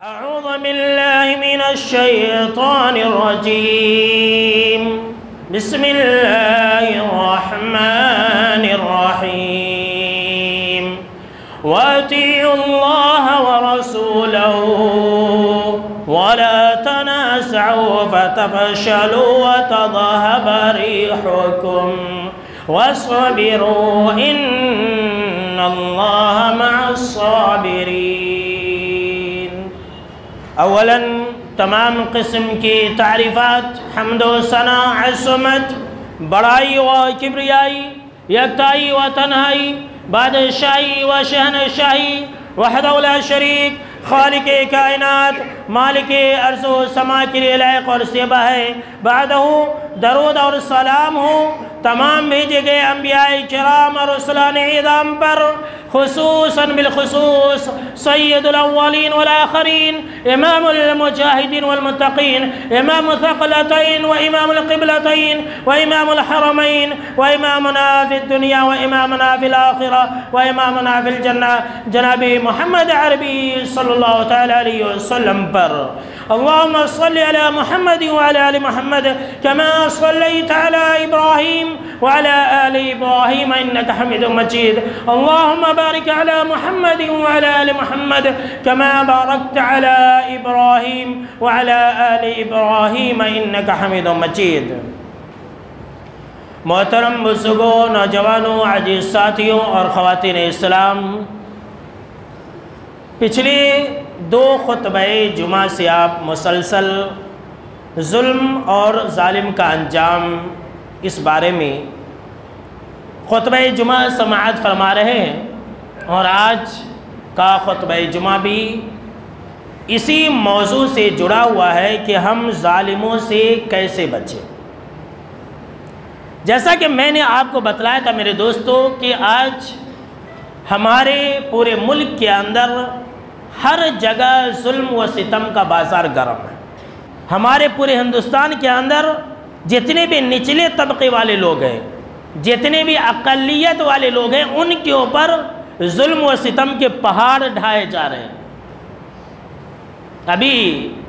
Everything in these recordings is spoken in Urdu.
أعوذ بالله من الشيطان الرجيم بسم الله الرحمن الرحيم وأطيعوا الله ورسوله ولا تنازعوا فتفشلوا وتذهب ريحكم واصبروا إن الله مع الصابرين۔ اولاً تمام قسم کی تعریفات، حمد و ثنا، عظمت، بڑائی و کبریائی، یکتائی و تنہائی، بادشاہی و شہنشاہی وحدہ لا شریک، خالق کائنات، مالک ارض و سما کے لیے لائق اور سیبہ ہے۔ بعدہ درود اور سلام ہو تمام بھیجے گئے انبیاء کرام اور رسولان اعظام پر، خصوصاً بالخصوص سید الاولین والآخرین، امام المجاہدین والمتقین، امام الثقلتین وامام القبلتین وامام الحرمین وامامنا فی الدنیا وامامنا فی الآخرہ وامامنا فی الجنہ جناب محمد عربی صلی اللہ تعالی علیہ وسلم پر۔ اللہم صلی علی محمد وعلی آل محمد کما صلیت علی ابراہیم وعلی آل ابراہیم انک حمید مجید۔ اللہم بارک علی محمد وعلی آل محمد کما بارکت علی ابراہیم وعلی آل ابراہیم انک حمید مجید۔ محترم بزرگوں، نوجوانوں، عزیز ساتھیوں اور خواتین اسلام، پچھلی دو خطبہ جمعہ سے آپ مسلسل ظلم اور ظالم کا انجام اس بارے میں خطبہ جمعہ سماعت فرما رہے ہیں، اور آج کا خطبہ جمعہ بھی اسی موضوع سے جڑا ہوا ہے کہ ہم ظالموں سے کیسے بچیں۔ جیسا کہ میں نے آپ کو بتلایا تھا میرے دوستو کہ آج ہمارے پورے ملک کے اندر ہر جگہ ظلم و ستم کا بازار گرم ہے۔ ہمارے پورے ہندوستان کے اندر جتنے بھی نچلے طبقے والے لوگ ہیں، جتنے بھی اقلیت والے لوگ ہیں، ان کے اوپر ظلم و ستم کے پہاڑ ڈھائے جا رہے ہیں۔ ابھی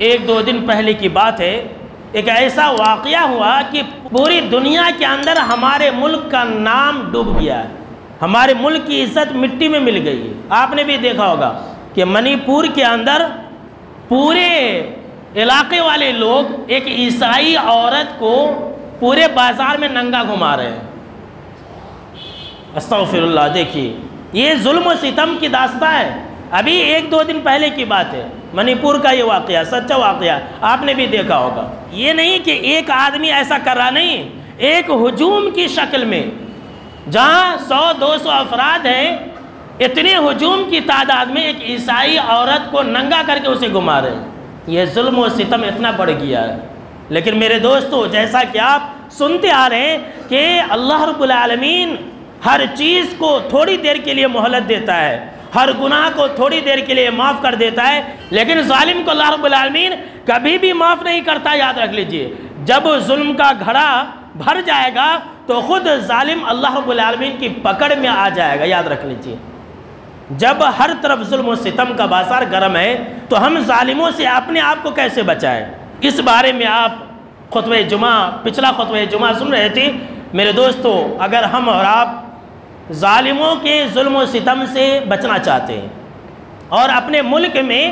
ایک دو دن پہلے کی بات ہے، ایک ایسا واقعہ ہوا کہ پوری دنیا کے اندر ہمارے ملک کا نام ڈوب گیا ہے، ہمارے ملک کی عزت مٹی میں مل گئی ہے۔ آپ نے بھی دیکھا ہوگا کہ منی پور کے اندر پورے علاقے والے لوگ ایک عیسائی عورت کو پورے بازار میں ننگا گھما رہے ہیں۔ استغفر اللہ، دیکھیے یہ ظلم و ستم کی داستان ہے۔ ابھی ایک دو دن پہلے کی بات ہے، منی پور کا یہ واقعہ سچا واقعہ، آپ نے بھی دیکھا ہوگا۔ یہ نہیں کہ ایک آدمی ایسا کر رہا، نہیں، ایک ہجوم کی شکل میں جہاں 100-200 افراد ہیں، اتنے ہجوم کی تعداد میں ایک عیسائی عورت کو ننگا کر کے اسے گھما رہے ہیں۔ یہ ظلم و ستم اتنا بڑھ گیا ہے۔ لیکن میرے دوستو، جیسا کہ آپ سنتے آ رہے ہیں کہ اللہ رب العالمین ہر چیز کو تھوڑی دیر کے لیے مہلت دیتا ہے، ہر گناہ کو تھوڑی دیر کے لیے معاف کر دیتا ہے، لیکن ظالم کو اللہ رب العالمین کبھی بھی معاف نہیں کرتا۔ یاد رکھ لیجئے، جب ظلم کا گھڑا بھر جائے گا تو خود ظالم اللہ رب العالمین کی پکڑ میں آ جائے گا۔ یاد رکھ لیجئے، جب ہر طرف ظلم و ستم کا بازار گرم ہے تو ہم ظالموں سے اپنے آپ کو کیسے بچائیں، اس بارے میں آپ خطبہ جمعہ، پچھلا خطبہ جمعہ سن رہے تھے۔ میرے دوستو، اگر ہم اور آپ ظالموں کے ظلم و ستم سے بچنا چاہتے ہیں اور اپنے ملک میں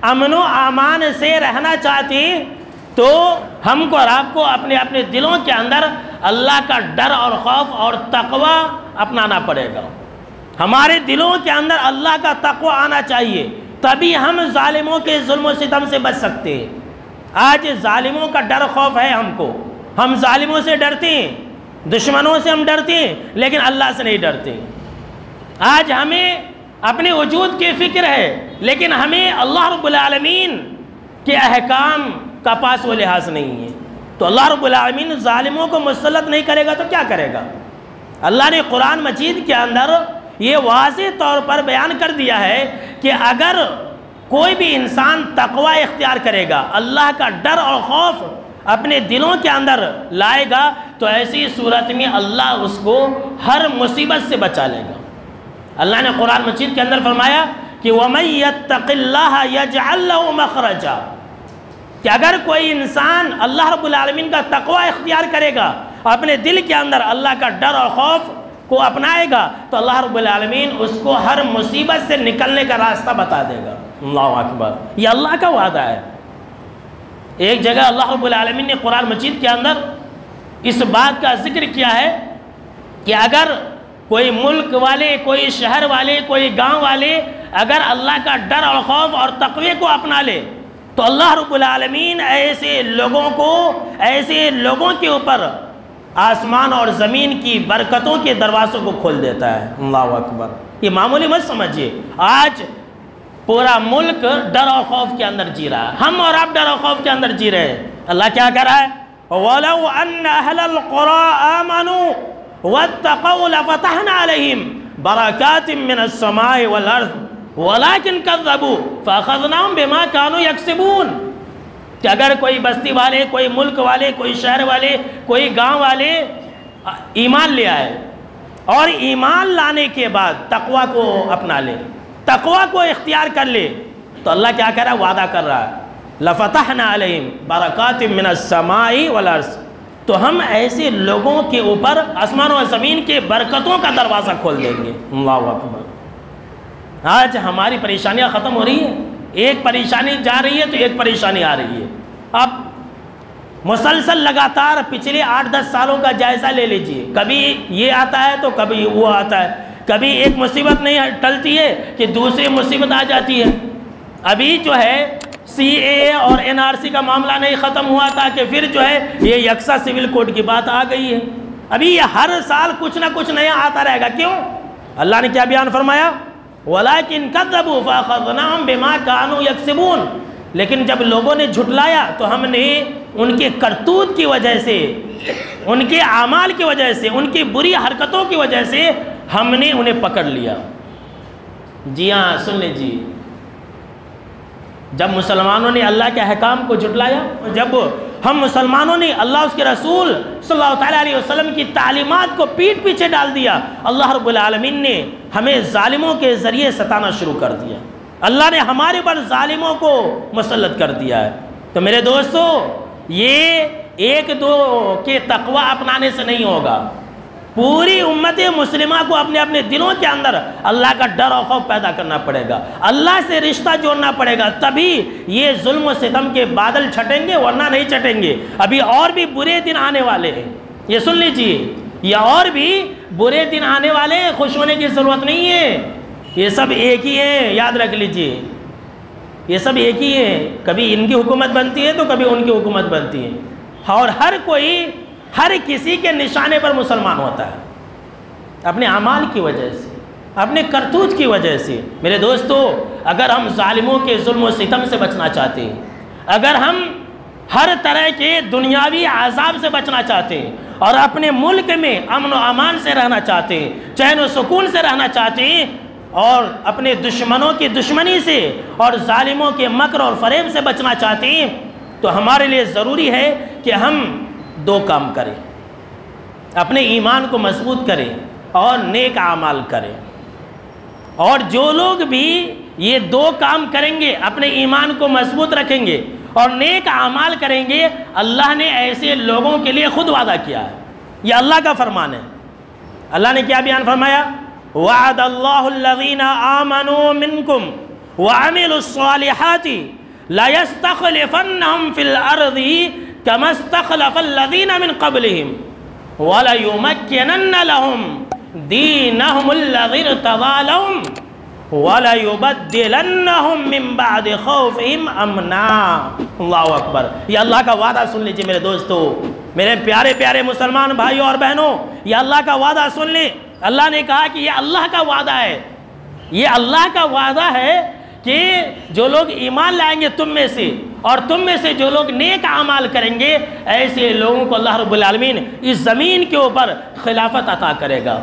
امن و امان سے رہنا چاہتے ہیں تو ہم کو اور آپ کو اپنے دلوں کے اندر اللہ کا ڈر اور خوف اور تقوی اپنانا پڑے گا۔ ہمارے دلوں کے اندر اللہ کا تقوی آنا چاہیے، تبھی ہم ظالموں کے ظلم و ستم سے بچ سکتے ہیں۔ آج ظالموں کا ڈر خوف ہے ہم کو، ہم ظالموں سے ڈرتے ہیں، دشمنوں سے ہم ڈرتے ہیں، لیکن اللہ سے نہیں ڈرتے۔ آج ہمیں اپنے وجود کی فکر ہے، لیکن ہمیں اللہ رب العالمین کے احکام کا پاس وہ لحاظ نہیں ہے۔ تو اللہ رب العالمین ظالموں کو مسلط نہیں کرے گا تو کیا کرے گا؟ اللہ نے قرآن مجید کے اندر یہ واضح طور پر بیان کر دیا ہے کہ اگر کوئی بھی انسان تقوی اختیار کرے گا، اللہ کا ڈر اور خوف اپنے دلوں کے اندر لائے گا، تو ایسی صورت میں اللہ اس کو ہر مصیبت سے بچا لے گا۔ اللہ نے قرآن مجید کے اندر فرمایا کہ وَمَن يَتَّقِ اللَّهَ يَجْعَل لَّهُ مَخْرَجًا، کہ اگر کوئی انسان اللہ رب العالمین کا تقوی اختیار کرے گا، اپنے دل کے اندر اللہ کا ڈر اور خوف کو اپنائے گا، تو اللہ رب العالمین اس کو ہر مصیبت سے نکلنے کا راستہ بتا دے گا۔ اللہ اکبر، یہ اللہ کا وعدہ ہے۔ ایک جگہ اللہ رب العالمین نے قرآن مجید کے اندر اس بات کا ذکر کیا ہے کہ اگر کوئی ملک والے، کوئی شہر والے، کوئی گاؤں والے اگر اللہ کا ڈر اور خوف اور تقوی کو اپنا لے تو اللہ رب العالمین ایسے لوگوں کے اوپر آسمان اور زمین کی برکتوں کے دروازوں کو کھول دیتا ہے۔ اللہ اکبر، یہ معمولی مت سمجھیے۔ آج پورا ملک ڈر اور خوف کے اندر جی رہا ہے، ہم اور آپ ڈر اور خوف کے اندر جی رہے ہیں۔ اللہ کیا کہہ رہا ہے؟ وَلَوْ أَنَّ أَهْلَ الْقُرَىٰ آمَنُوا وَاتَّقَوْا لَفَتَحْنَا عَلَيْهِمْ بَرَكَاتٍ مِّنَ السَّمَاءِ وَالْأَرْضِ وَلَكِنْ كَذَّبُوا فَأَخَذْنَاهُمْ بِمَا كَانُوا يَكْسِبُونَ، کہ اگر کوئی بستی والے، کوئی ملک والے، کوئی شہر والے، کوئی گاؤں والے ایمان لے آئے اور ایمان لانے کے بعد تقوی کو اپنا لے، تقوی کو اختیار کر لے، تو اللہ کیا کہہ رہا ہے؟ وعدہ کر رہا ہے لَفَتَحْنَا عَلَيْهِمْ بَرَكَاتٍ مِّنَ السَّمَاءِ وَالْأَرْضِ، تو ہم ایسے لوگوں کے اوپر آسمان و زمین کے برکتوں کا دروازہ کھول دیں گے۔ اللہ اکبر، آج ہماری پریشانیاں ختم ہو رہی ہیں، ایک پریشانی جا رہی ہے تو ایک پریشانی آ رہی ہے۔ اب مسلسل لگاتار پچھلے 8-10 سالوں کا جائزہ لے لیجئے، کبھی یہ آتا ہے تو کبھی وہ آتا ہے، کبھی ایک مصیبت نہیں ٹلتی ہے کہ دوسری مصیبت آ جاتی ہے۔ ابھی جو ہے CAA اور NRC کا معاملہ نہیں ختم ہوا تھا کہ پھر جو ہے یہ یکساں سول کوڈ کی بات آ گئی ہے۔ ابھی یہ ہر سال کچھ نہ کچھ نیا آتا رہے گا۔ کیوں؟ اللہ نے کیا بیان فرمایا؟ وَلَكِنْ كَذَّبُوا فَأَخَذْنَاهُمْ بِمَا كَانُوا يَكْسِبُونَ، لیکن جب لوگوں نے جھٹلایا تو ہم نے ان کے کرتوت کی وجہ سے، ان کے اعمال کی وجہ سے، ان کی بری حرکتوں کی وجہ سے ہم نے انہیں پکڑ لیا۔ جی ہاں، سن لیجیے، جب مسلمانوں نے اللہ کے احکام کو جھٹلایا، جب ہم مسلمانوں نے اللہ اس کے رسول صلی اللہ علیہ وسلم کی تعلیمات کو پیٹھ پیچھے ڈال دیا، اللہ رب العالمین نے ہمیں ظالموں کے ذریعے ستانا شروع کر دیا۔ اللہ نے ہمارے پر ظالموں کو مسلط کر دیا ہے۔ تو میرے دوستو، یہ ایک دو کے تقوی اپنانے سے نہیں ہوگا، پوری امت مسلمہ کو اپنے اپنے دلوں کے اندر اللہ کا ڈر و خوف پیدا کرنا پڑے گا، اللہ سے رشتہ جوڑنا پڑے گا، تبھی یہ ظلم و ستم کے بادل چھٹیں گے، ورنہ نہیں چھٹیں گے۔ ابھی اور بھی برے دن آنے والے ہیں، یہ سن لیجئے، یہ اور بھی برے دن آنے والے ہیں، خوش ہونے کی ضرورت نہیں ہے، یہ سب ایک ہی ہیں، یاد رکھ لیجئے، یہ سب ایک ہی ہیں، کبھی ان کی حکومت بنتی ہے تو کبھی ان کی حکومت بنتی ہے، اور ہر کسی کے نشانے پر مسلمان ہوتا ہے، اپنے اعمال کی وجہ سے، اپنے کرتوت کی وجہ سے۔ میرے دوستو، اگر ہم ظالموں کے ظلم و ستم سے بچنا چاہتے ہیں، اگر ہم ہر طرح کے دنیاوی عذاب سے بچنا چاہتے ہیں اور اپنے ملک میں امن و امان سے رہنا چاہتے ہیں، چین و سکون سے رہنا چاہتے ہیں، اور اپنے دشمنوں کی دشمنی سے اور ظالموں کے مکر اور فریب سے بچنا چاہتے ہیں، تو ہمارے لیے ضروری ہے کہ ہم دو کام کریں، اپنے ایمان کو مضبوط کریں اور نیک اعمال کریں۔ اور جو لوگ بھی یہ دو کام کریں گے، اپنے ایمان کو مضبوط رکھیں گے اور نیک اعمال کریں گے، اللہ نے ایسے لوگوں کے لیے خود وعدہ کیا ہے، یہ اللہ کا فرمان ہے۔ اللہ نے کیا بیان فرمایا؟ وعد اللہ الذین آمنوا منکم وعملوا الصالحات لَيَسْتَخْلِفَنَّهُمْ فِي الْأَرْضِ كَمَا اسْتَخْلَفَ الَّذِينَ مِنْ قَبْلِهِمْ وَلَيُمَكِّنَنَّ لَهُمْ دِينَهُمُ الَّذِي ارْتَضَىٰ لَهُمْ وَلَيُبَدِّلَنَّهُمْ مِنْ بَعْدِ خَوْفِهِمْ أَمْنًا۔ اللہ اکبر، یہ اللہ کا وعدہ سن لیجئے میرے دوستو، میرے پیارے پیارے مسلمان بھائیوں اور بہنوں، یہ اللہ کا وعدہ سن لیں۔ اللہ نے کہا کہ یہ اللہ کا وعدہ ہے، یہ اللہ کا وعدہ ہے کہ جو لوگ ایمان لائیں گے تم میں سے، اور تم میں سے جو لوگ نیک اعمال کریں گے، ایسے لوگوں کو اللہ رب العالمین اس زمین کے اوپر خلافت عطا کرے گا،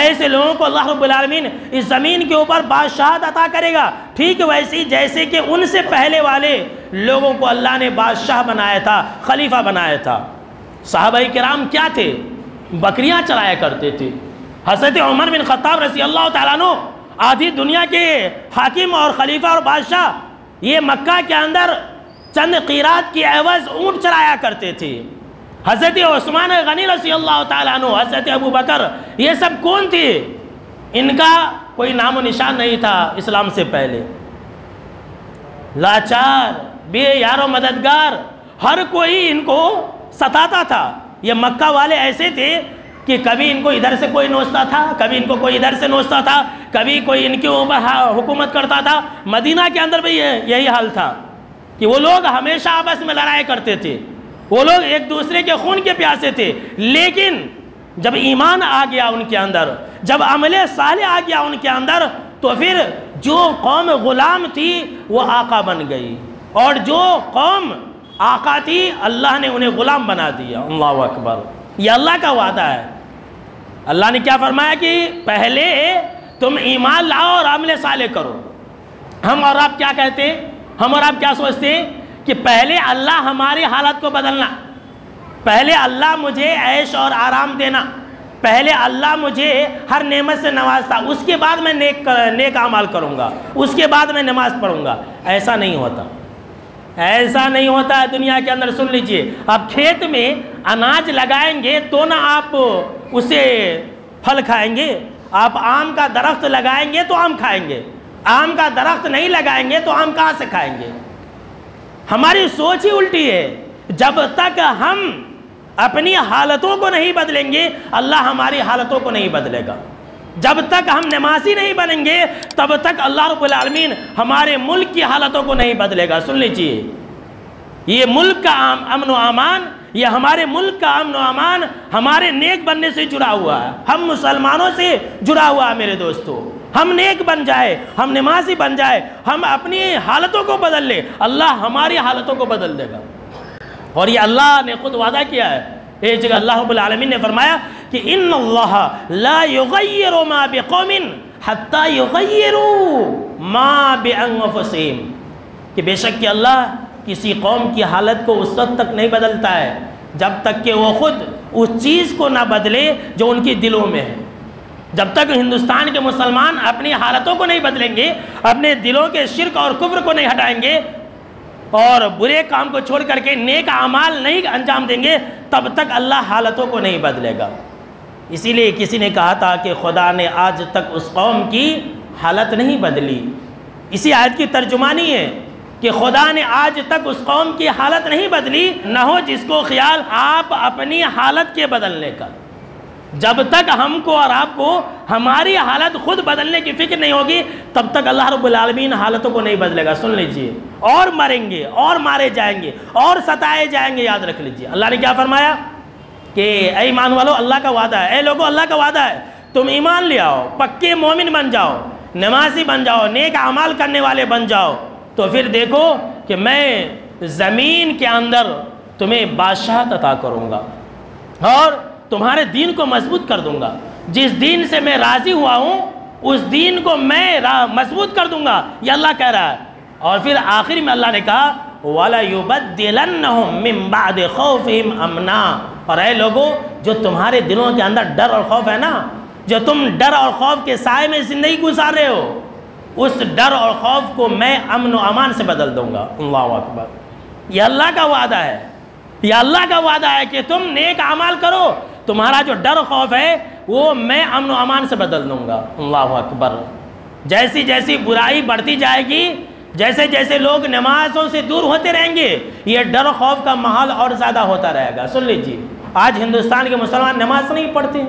ایسے لوگوں کو اللہ رب العالمین اس زمین کے اوپر بادشاہت عطا کرے گا، ٹھیک ویسی جیسے کہ ان سے پہلے والے لوگوں کو اللہ نے بادشاہ بنایا تھا، خلیفہ بنایا تھا۔ صحابہ کرام کیا تھے؟ بکریاں چرایا کرتے تھے۔ حضرت عمر بن خطاب رضی اللہ تعالیٰ عنہ آدھی دنیا کے حاکم اور خلیفہ اور بادشاہ یہ مکہ کے اندر چند قیرات کی عوض اونٹ چرایا کرتے تھے. حضرت عثمان غنی رضی اللہ تعالیٰ عنہ، حضرت ابو بکر، یہ سب کون تھے؟ ان کا کوئی نام و نشان نہیں تھا اسلام سے پہلے. لاچار، بے یار و مددگار، ہر کوئی ان کو ستاتا تھا. یہ مکہ والے ایسے تھے کہ کبھی ان کو ادھر سے کوئی نوچتا تھا، کبھی ان کو کوئی ادھر سے نوچتا تھا، کبھی کوئی ان کے اوپر حکومت کرتا تھا. مدینہ کے اندر بھی یہی حال تھا کہ وہ لوگ ہمیشہ آپس میں لڑائی کرتے تھے، وہ لوگ ایک دوسرے کے خون کے پیاسے تھے. لیکن جب ایمان آ گیا ان کے اندر، جب عمل صالح آ گیا ان کے اندر، تو پھر جو قوم غلام تھی وہ آقا بن گئی، اور جو قوم آقا تھی اللہ نے انہیں غلام بنا دیا. اللہ اکبر. یہ اللہ کا وعدہ ہے. اللہ نے کیا فرمایا کہ پہلے تم ایمان لاؤ اور عمل صالح کرو. ہم اور آپ کیا کہتے ہیں؟ ہم اور آپ کیا سوچتے ہیں کہ پہلے اللہ ہماری حالت کو بدلنا، پہلے اللہ مجھے عیش اور آرام دینا، پہلے اللہ مجھے ہر نعمت سے نوازتا، اس کے بعد میں نیک اعمال کروں گا، اس کے بعد میں نماز پڑھوں گا. ایسا نہیں ہوتا، ایسا نہیں ہوتا ہے دنیا کے اندر. سن لیجئے، آپ کھیت میں اناج لگائیں گے تو نہ آپ اسے پھل کھائیں گے. آپ آم کا درخت لگائیں گے تو آم کھائیں گے، آم کا درخت نہیں لگائیں گے تو آم کہاں سے کھائیں گے؟ ہماری سوچ ہی الٹی ہے. جب تک ہم اپنی حالتوں کو نہیں بدلیں گے اللہ ہماری حالتوں کو نہیں بدلے گا. جب تک ہم نمازی نہیں بنیں گے تب تک اللہ رب العالمین ہمارے ملک کی حالتوں کو نہیں بدلے گا. سن لیجیے، یہ ملک کا امن و امان، یہ ہمارے ملک کا امن و امان ہمارے نیک بننے سے جڑا ہوا ہے. ہم مسلمانوں سے جڑا ہوا ہے میرے دوستو. ہم نیک بن جائے، ہم نمازی بن جائے، ہم اپنی حالتوں کو بدل لے، اللہ ہماری حالتوں کو بدل دے گا. اور یہ اللہ نے خود وعدہ کیا ہے. ایک جگہ اللہ رب العالمین نے فرمایا کہ ان اللہ لا یغیر ما بقوم حتی یغیروا ما بانفسہم، کہ بے شک کہ اللہ کسی قوم کی حالت کو اس وقت تک نہیں بدلتا ہے جب تک کہ وہ خود اس چیز کو نہ بدلے جو ان کے دلوں میں ہے. جب تک ہندوستان کے مسلمان اپنی حالتوں کو نہیں بدلیں گے، اپنے دلوں کے شرک اور کفر کو نہیں ہٹائیں گے اور برے کام کو چھوڑ کر کے نیک اعمال نہیں انجام دیں گے، تب تک اللہ حالتوں کو نہیں بدلے گا. اسی لیے کسی نے کہا تھا کہ خدا نے آج تک اس قوم کی حالت نہیں بدلی. اسی آیت کی ترجمانی ہے کہ خدا نے آج تک اس قوم کی حالت نہیں بدلی، نہ ہو جس کو خیال آپ اپنی حالت کے بدلنے کا. جب تک ہم کو اور آپ کو ہماری حالت خود بدلنے کی فکر نہیں ہوگی تب تک اللہ رب العالمین حالتوں کو نہیں بدلے گا. سن لیجئے، اور مریں گے اور مارے جائیں گے اور ستائے جائیں گے. یاد رکھ لیجئے اللہ نے کیا فرمایا کہ اے ایمان والو اللہ کا وعدہ ہے، اے لوگو اللہ کا وعدہ ہے، تم ایمان لے آؤ، پکے مومن بن جاؤ، نمازی بن جاؤ، نیک اعمال کرنے والے بن جاؤ، تو پھر دیکھو کہ میں زمین کے اندر تمہیں بادشاہت عطا کروں گا اور تمہارے دین کو مضبوط کر دوں گا. جس دین سے میں راضی ہوا ہوں اس دین کو میں مضبوط کر دوں گا، یہ اللہ کہہ رہا ہے. اور پھر آخر میں اللہ نے کہا وَلَيُبَدِّلَنَّهُم مِّن بَعْدِ خَوْفِهِمْ أَمْنًا، اور اے لوگو جو تمہارے دلوں کے اندر ڈر اور خوف ہے نا، جو تم ڈر اور خوف کے سائے میں زندگی گزار رہے ہو، اس ڈر اور خوف کو میں امن و امان سے بدل دوں گا. اللہ اکبر. یہ اللہ کا وعدہ ہے، یہ اللہ کا وعدہ ہے کہ تم نیک اعمال کرو، تمہارا جو ڈر و خوف ہے وہ میں امن و امان سے بدل دوں گا. اللہ اکبر. جیسی جیسی برائی بڑھتی جائے گی، جیسے جیسے لوگ نمازوں سے دور ہوتے رہیں گے، یہ ڈر و خوف کا ماحول اور زیادہ ہوتا رہے گا. سن لیجیے، آج ہندوستان کے مسلمان نماز نہیں پڑھتے.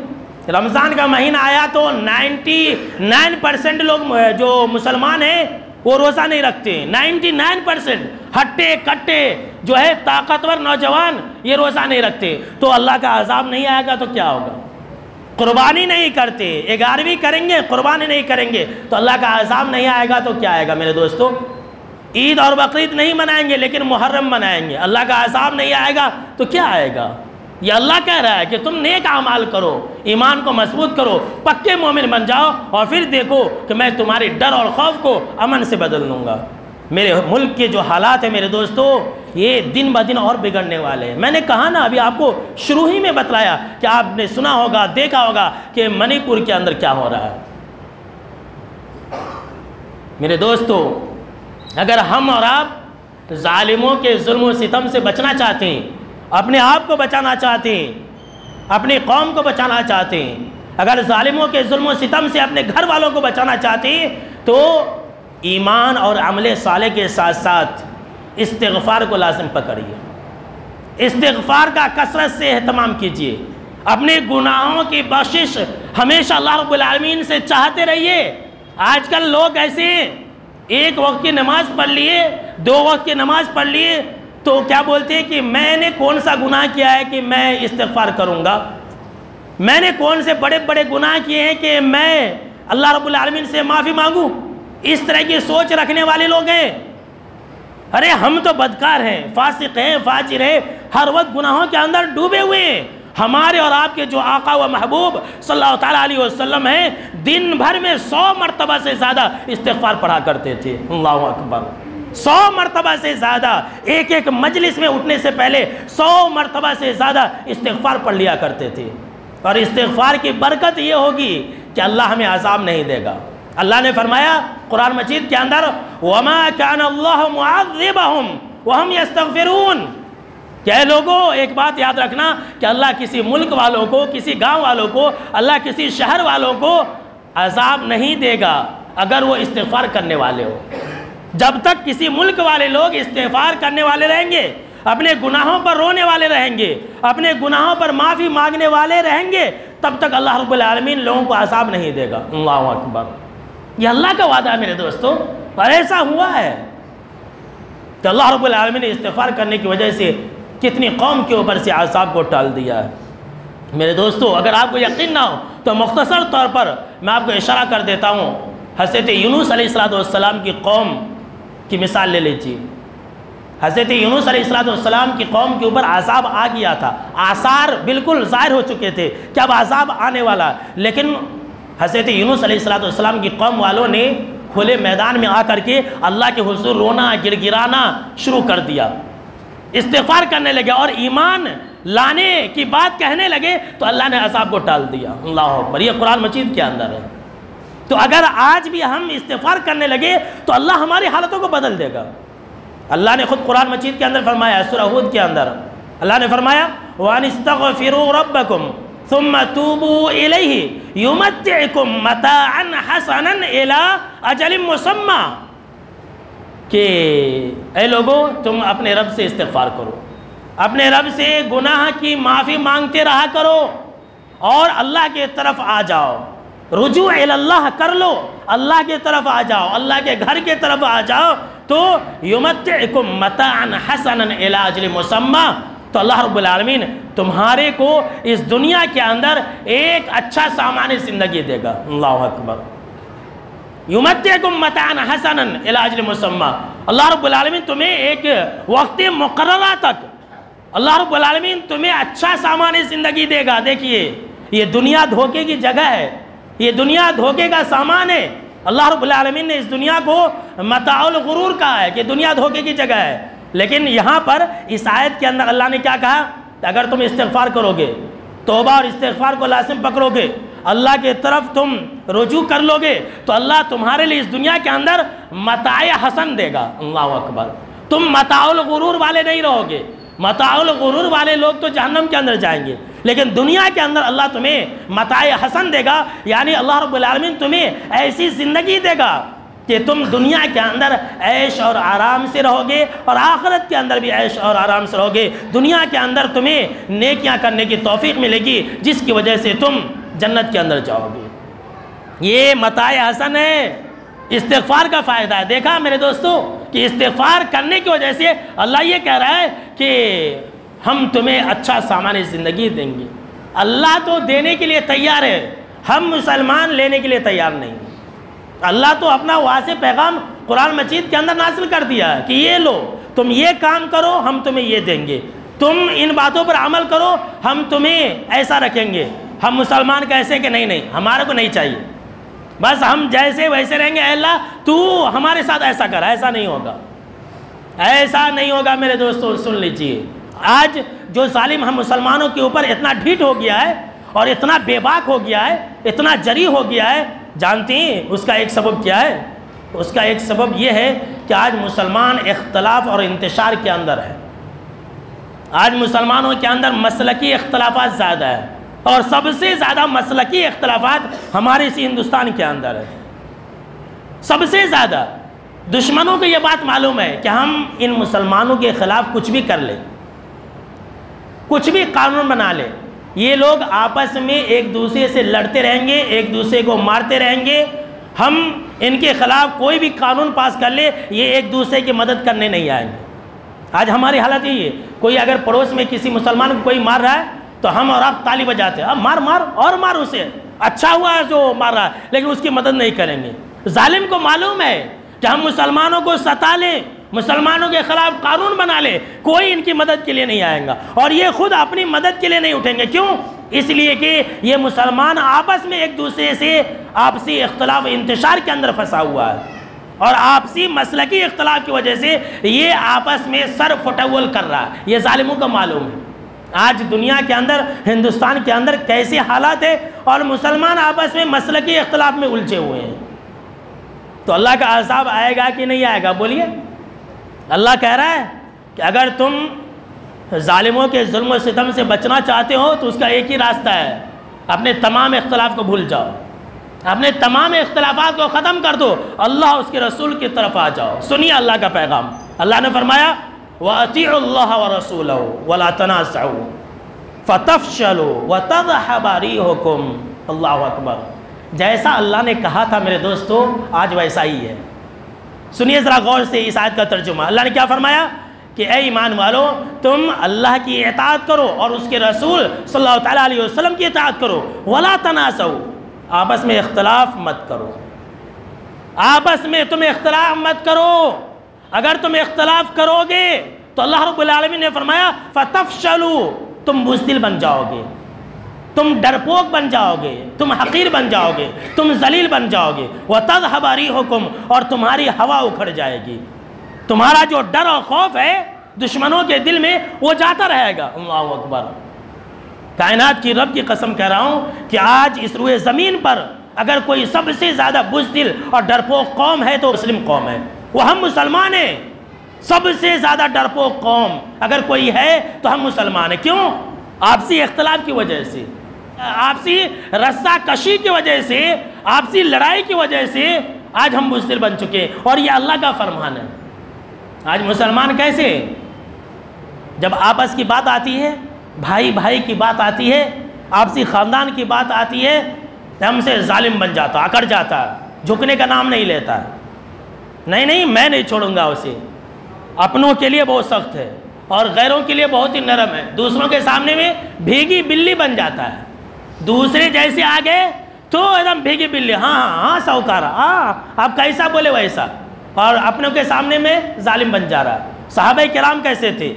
رمضان کا مہینہ آیا تو 99% لوگ جو مسلمان ہیں وہ روزہ نہیں رکھتے. 99% ہٹے کٹے جو ہے طاقتور نوجوان یہ روزہ نہیں رکھتے. تو اللہ کا عذاب نہیں آئے گا تو کیا ہوگا؟ قربانی نہیں کرتے، 11ویں کریں گے قربانی نہیں کریں گے تو اللہ کا عذاب نہیں آئے گا تو کیا آئے گا میرے دوستو؟ عید اور بقرعید نہیں منائیں گے لیکن محرم منائیں گے، اللہ کا عذاب نہیں آئے گا تو کیا آئے گا؟ یہ اللہ کہہ رہا ہے کہ تم نیک اعمال کرو، ایمان کو مضبوط کرو، پکے مومن بن جاؤ، اور پھر دیکھو کہ میں تمہاری ڈر اور خوف کو امن سے بدل دوں گا. میرے ملک کے جو حالات ہیں میرے دوستو یہ دن بہ دن اور بگڑنے والے ہیں. میں نے کہا نا ابھی آپ کو شروع ہی میں بتلایا کہ آپ نے سنا ہوگا دیکھا ہوگا کہ منی پور کے اندر کیا ہو رہا ہے. میرے دوستو، اگر ہم اور آپ ظالموں کے ظلم و ستم سے بچنا چاہتے ہیں، اپنے آپ کو بچانا چاہتے ہیں، اپنی قوم کو بچانا چاہتے ہیں، اگر ظالموں کے ظلم و ستم سے اپنے گھر والوں کو بچانا چاہتے ہیں، تو ایمان اور عمل صالح کے ساتھ ساتھ استغفار کو لازم پکڑیے، استغفار کا کثرت سے اہتمام کیجیے، اپنے گناہوں کی بخشش ہمیشہ اللہ رب العالمین سے چاہتے رہیے۔ آج کل لوگ ایسے ایک وقت کی نماز پڑھ لیے، 2 وقت کی نماز پڑھ لیے تو کیا بولتے ہیں کہ میں نے کون سا گناہ کیا ہے کہ میں استغفار کروں گا، میں نے کون سے بڑے بڑے گناہ کیے ہیں کہ میں اللہ رب العالمین سے معافی مانگوں۔ اس طرح کی سوچ رکھنے والے لوگ ہیں۔ ارے ہم تو بدکار ہیں، فاسق ہیں، فاجر ہیں، ہر وقت گناہوں کے اندر ڈوبے ہوئے ہیں۔ ہمارے اور آپ کے جو آقا و محبوب صلی اللہ تعالیٰ علیہ وسلم ہیں، دن بھر میں 100 مرتبہ سے زیادہ استغفار پڑھا کرتے تھے۔ اللہ اکبر، 100 مرتبہ سے زیادہ، ایک مجلس میں اٹھنے سے پہلے 100 مرتبہ سے زیادہ استغفار پڑھ لیا کرتے تھے۔ اور استغفار کی برکت یہ ہوگی کہ اللہ ہمیں عذاب نہیں دے گا۔ اللہ نے فرمایا قرآن مجید کے اندر وَمَا كَانَ اللَّهُ مُعَذِّبَهُمْ وَهُمْ يَسْتَغْفِرُونَ کہ اے لوگوں، ایک بات یاد رکھنا کہ اللہ کسی ملک والوں کو، کسی گاؤں والوں کو، اللہ کسی شہر والوں کو عذاب نہیں دے گا اگر وہ استغفار کرنے والے ہو۔ جب تک کسی ملک والے لوگ استغفار کرنے والے رہیں گے، اپنے گناہوں پر رونے والے رہیں گے، اپنے گناہوں پر معافی مانگنے والے رہیں گے، تب تک اللہ رب العالمین لوگوں کو عذاب نہیں دے گا۔ اللہ اکبر، یہ اللہ کا وعدہ ہے میرے دوستو، اور ایسا ہوا ہے کہ اللہ رب العالمین نے استغفار کرنے کی وجہ سے کتنی قوم کے اوپر سے عذاب کو ٹال دیا ہے۔ میرے دوستو، اگر آپ کو یقین نہ ہو تو مختصر طور پر میں آپ کو اشارہ کر دیتا ہوں۔ حضرت یونس علیہ السلام کی قوم کی مثال لے لیجیے۔ حضرت یونس علیہ السلام کی قوم کے اوپر عذاب آ گیا تھا، آثار بالکل ظاہر ہو چکے تھے کہ اب عذاب آنے والا، لیکن حضرت یونس علیہ السلام کی قوم والوں نے کھلے میدان میں آ کر کے اللہ کے حضور رونا گڑ گڑانا شروع کر دیا، استغفار کرنے لگے اور ایمان لانے کی بات کہنے لگے تو اللہ نے عذاب کو ٹال دیا۔ اللہ اکبر، یہ قرآن مجید کے اندر ہے۔ تو اگر آج بھی ہم استغفار کرنے لگے تو اللہ ہماری حالتوں کو بدل دے گا۔ اللہ نے خود قرآن مجید کے اندر فرمایا، سورہ ہود کے اندر اللہ نے فرمایا وَأَنِ اسْتَغْفِرُوا رَبَّكُمْ ثُمَّ تُوبُوا إِلَيْهِ يُمَتِّعْكُمْ مَتَاعًا حَسَنًا إِلَىٰ أَجَلٍ مُّسَمًّى کہ اے لوگوں، تم اپنے رب سے استغفار کرو، اپنے رب سے گناہ کی معافی مانگتے رہا کرو اور اللہ کے طرف آ جاؤ، رجوع اللہ کر لو، اللہ کے طرف آ جاؤ، اللہ کے گھر کے طرف آ جاؤ، تو یمتعکم متاعا حسنا الی اجل مسمی، تو اللہ رب العالمین تمہارے کو اس دنیا کے اندر ایک اچھا سامان زندگی دے گا۔ اللہ اکبر، یمتعکم متاعا حسنا الی اجل مسمی، اللہ رب العالمین تمہیں ایک وقت مقررہ تک اللہ رب العالمین تمہیں اچھا سامان زندگی دے گا۔ دیکھیے، یہ دنیا دھوکے کی جگہ ہے، یہ دنیا دھوکے کا سامان ہے۔ اللہ رب العالمین نے اس دنیا کو متاع الغرور کہا ہے کہ دنیا دھوکے کی جگہ ہے، لیکن یہاں پر اس آیت کے اندر اللہ نے کیا کہا کہ اگر تم استغفار کرو گے، توبہ اور استغفار کو لازم پکڑو گے، اللہ کے طرف تم رجوع کر لو گے، تو اللہ تمہارے لیے اس دنیا کے اندر متاع حسن دے گا۔ اللہ اکبر، تم متاع الغرور والے نہیں رہو گے۔ متاع الغرور والے لوگ تو جہنم کے اندر جائیں گے، لیکن دنیا کے اندر اللہ تمہیں متاع حسن دے گا، یعنی اللہ رب العالمین تمہیں ایسی زندگی دے گا کہ تم دنیا کے اندر عیش اور آرام سے رہو گے اور آخرت کے اندر بھی عیش اور آرام سے رہو گے۔ دنیا کے اندر تمہیں نیکیاں کرنے کی توفیق ملے گی جس کی وجہ سے تم جنت کے اندر جاؤ گے۔ یہ متاع حسن ہے، استغفار کا فائدہ ہے۔ دیکھا میرے دوستو کہ استغفار کرنے کی وجہ سے اللہ یہ کہہ رہا ہے کہ ہم تمہیں اچھا سامان زندگی دیں گے۔ اللہ تو دینے کے لیے تیار ہے، ہم مسلمان لینے کے لیے تیار نہیں۔ اللہ تو اپنا واضح پیغام قرآن مجید کے اندر نازل کر دیا ہے کہ یہ لو، تم یہ کام کرو، ہم تمہیں یہ دیں گے، تم ان باتوں پر عمل کرو، ہم تمہیں ایسا رکھیں گے۔ ہم مسلمان کیسے کہ نہیں ہمارے کو نہیں چاہیے، بس ہم جیسے ویسے رہیں گے، اے اللہ تو ہمارے ساتھ ایسا کر، ایسا نہیں ہوگا، ایسا نہیں ہوگا۔ میرے دوستو سن لیجئے، آج جو ظالم ہم مسلمانوں کے اوپر اتنا ڈھیٹ ہو گیا ہے اور اتنا بے باک ہو گیا ہے، اتنا جری ہو گیا ہے، جانتے ہیں اس کا ایک سبب کیا ہے؟ اس کا ایک سبب یہ ہے کہ آج مسلمان اختلاف اور انتشار کے اندر ہے. آج مسلمانوں کے اندر مسلکی اختلافات زیادہ ہے، اور سب سے زیادہ مسلکی اختلافات ہمارے اسی ہندوستان کے اندر ہے. سب سے زیادہ دشمنوں کو یہ بات معلوم ہے کہ ہم ان مسلمانوں کے خلاف کچھ بھی کر لیں، کچھ بھی قانون بنا لیں، یہ لوگ آپس میں ایک دوسرے سے لڑتے رہیں گے، ایک دوسرے کو مارتے رہیں گے. ہم ان کے خلاف کوئی بھی قانون پاس کر لے، یہ ایک دوسرے کی مدد کرنے نہیں آئیں گے. آج ہماری حالت یہی ہے، کوئی اگر پڑوس میں کسی مسلمان کو کوئی مار رہا ہے تو ہم اور آپ تالی بجاتے ہیں، اب مار مار اور مار اسے، اچھا ہوا ہے جو مار رہا ہے، لیکن اس کی مدد نہیں کریں گے. ظالم کو معلوم ہے کہ ہم مسلمانوں کو ستا لیں، مسلمانوں کے خلاف قانون بنا لیں، کوئی ان کی مدد کے لیے نہیں آئے گا، اور یہ خود اپنی مدد کے لیے نہیں اٹھیں گے. کیوں؟ اس لیے کہ یہ مسلمان آپس میں ایک دوسرے سے آپسی اختلاف انتشار کے اندر پھنسا ہوا ہے، اور آپسی مسلکی اختلاف کی وجہ سے یہ آپس میں سر فٹول کر رہا ہے. یہ ظالموں کو معلوم ہے. آج دنیا کے اندر، ہندوستان کے اندر کیسے حالات ہیں، اور مسلمان آپس میں مسلکی اختلاف میں الجھے ہوئے ہیں. تو اللہ کا عذاب آئے گا کہ نہیں آئے گا؟ بولیے. اللہ کہہ رہا ہے کہ اگر تم ظالموں کے ظلم و ستم سے بچنا چاہتے ہو تو اس کا ایک ہی راستہ ہے، اپنے تمام اختلاف کو بھول جاؤ، اپنے تمام اختلافات کو ختم کر دو، اللہ اس کے رسول کی طرف آ جاؤ. سنیے اللہ کا پیغام. اللہ نے فرمایا وَأَطِيعُوا اللَّهَ وَرَسُولَهُ وَلَا تَنَازَعُوا فَتَفْشَلُوا وَتَذْهَبَ رِيحُكُمْ. اللہ اکبر. جیسا اللہ نے کہا تھا میرے دوستو، آج ویسا ہی ہے. سنیے ذرا غور سے اس آیت کا ترجمہ. اللہ نے کیا فرمایا کہ اے ایمان والو، تم اللہ کی اطاعت کرو اور اس کے رسول صلی اللہ تعالیٰ علیہ وسلم کی اطاعت کرو. وَلَا تَنَازَعُوا، آپس میں اختلاف مت کرو، آپس میں تم اختلاف مت کرو. اگر تم اختلاف کرو گے تو اللہ رب العالمین نے فرمایا فَتَفْشَلُوا، تم بزدل بن جاؤ گے، تم ڈرپوک بن جاؤ گے، تم حقیر بن جاؤ گے، تم ذلیل بن جاؤ گے. وَتَذْهَبَ رِيحُكُمْ، اور تمہاری ہوا اکھڑ جائے گی. تمہارا جو ڈر اور خوف ہے دشمنوں کے دل میں وہ جاتا رہے گا. اللہ اکبر. کائنات کی رب کی قسم کہہ رہا ہوں کہ آج اس روئے زمین پر اگر کوئی سب سے زیادہ بزدل اور ڈرپوک قوم ہے تو مسلم قوم ہے. وہ ہم مسلمان ہیں. سب سے زیادہ ڈرپوک قوم اگر کوئی ہے تو ہم مسلمان ہیں. کیوں؟ آپسی اختلاف کی وجہ سے، آپسی رسہ کشی کی وجہ سے، آپسی لڑائی کی وجہ سے آج ہم بزدل بن چکے ہیں. اور یہ اللہ کا فرمان ہے. آج مسلمان کیسے؟ جب آپس کی بات آتی ہے، بھائی بھائی کی بات آتی ہے، آپسی خاندان کی بات آتی ہے، ہم سے ظالم بن جاتا، اکڑ جاتا، جھکنے کا نام نہیں لیتا. نہیں میں نہیں چھوڑوں گا اسے. اپنوں کے لیے بہت سخت ہے اور غیروں کے لیے بہت ہی نرم ہے. دوسروں کے سامنے میں بھیگی بلی بن جاتا ہے. دوسرے جیسے آگے تو ایک دم بھیگی بلی، ہاں ساہوکار، آپ کیسا بولے ویسا، اور اپنوں کے سامنے میں ظالم بن جا رہا ہے. صحابہ کرام کیسے تھے؟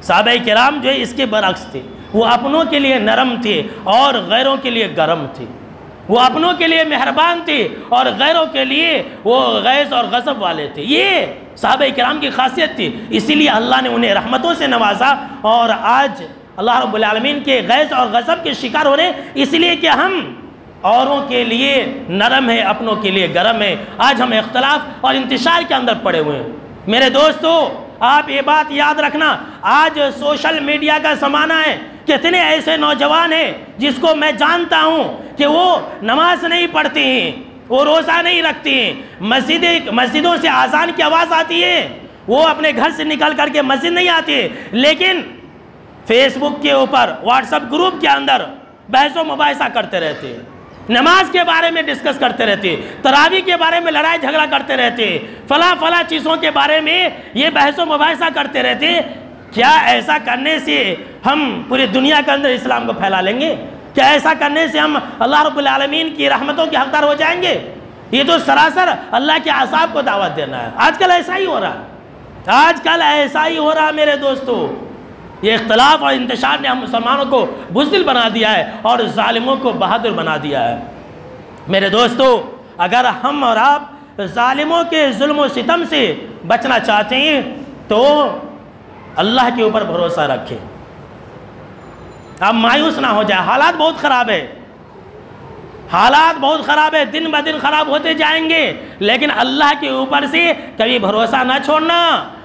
صحابہ کرام جو اس کے برعکس تھے. وہ اپنوں کے لیے نرم تھے اور غیروں کے لیے گرم تھے. وہ اپنوں کے لیے مہربان تھے اور غیروں کے لیے وہ غیظ اور غضب والے تھے. یہ صحابہ کرام کی خاصیت تھی. اسی لیے اللہ نے انہیں رحمتوں سے نوازا، اور آج اللہ رب العالمین کے غیظ اور غضب کے شکار ہونے اس لیے کہ ہم اوروں کے لیے نرم ہے، اپنوں کے لیے گرم ہے. آج ہم اختلاف اور انتشار کے اندر پڑے ہوئے ہیں. میرے دوستو، آپ یہ بات یاد رکھنا، آج سوشل میڈیا کا زمانہ ہے. کتنے ایسے نوجوان ہیں جس کو میں جانتا ہوں کہ وہ نماز نہیں پڑھتے ہیں، وہ روزہ نہیں رکھتے ہیں، مسجدوں سے اذان کی آواز آتی ہے، وہ اپنے گھر سے نکل کر کے مسجد نہیں آتے، لیکن فیس بک کے اوپر، واٹس ایپ گروپ کے اندر بحث و مباحثہ کرتے رہتے ہیں، نماز کے بارے میں ڈسکس کرتے رہتے، تراویح کے بارے میں لڑائی جھگڑا کرتے رہتے، فلاں چیزوں کے بارے میں یہ بحث و مباحثہ کرتے رہتے. کیا ایسا کرنے سے ہم پوری دنیا کے اندر اسلام کو پھیلا لیں گے؟ کیا ایسا کرنے سے ہم اللہ رب العالمین کی رحمتوں کے حقدار ہو جائیں گے؟ یہ تو سراسر اللہ کے عذاب کو دعوت دینا ہے. آج کل ایسا ہی ہو رہا ہے، آج کل ایسا ہی ہو رہا ہے میرے دوستو. یہ اختلاف اور انتشار نے ہم مسلمانوں کو بزدل بنا دیا ہے اور ظالموں کو بہادر بنا دیا ہے. میرے دوستو، اگر ہم اور آپ ظالموں کے ظلم و ستم سے بچنا چاہتے ہیں تو اللہ کے اوپر بھروسہ رکھیں. آپ مایوس نہ ہو جائے. حالات بہت خراب ہے. حالات بہت خراب ہے، دن بہ دن خراب ہوتے جائیں گے، لیکن اللہ کے اوپر سے کبھی بھروسہ نہ چھوڑنا،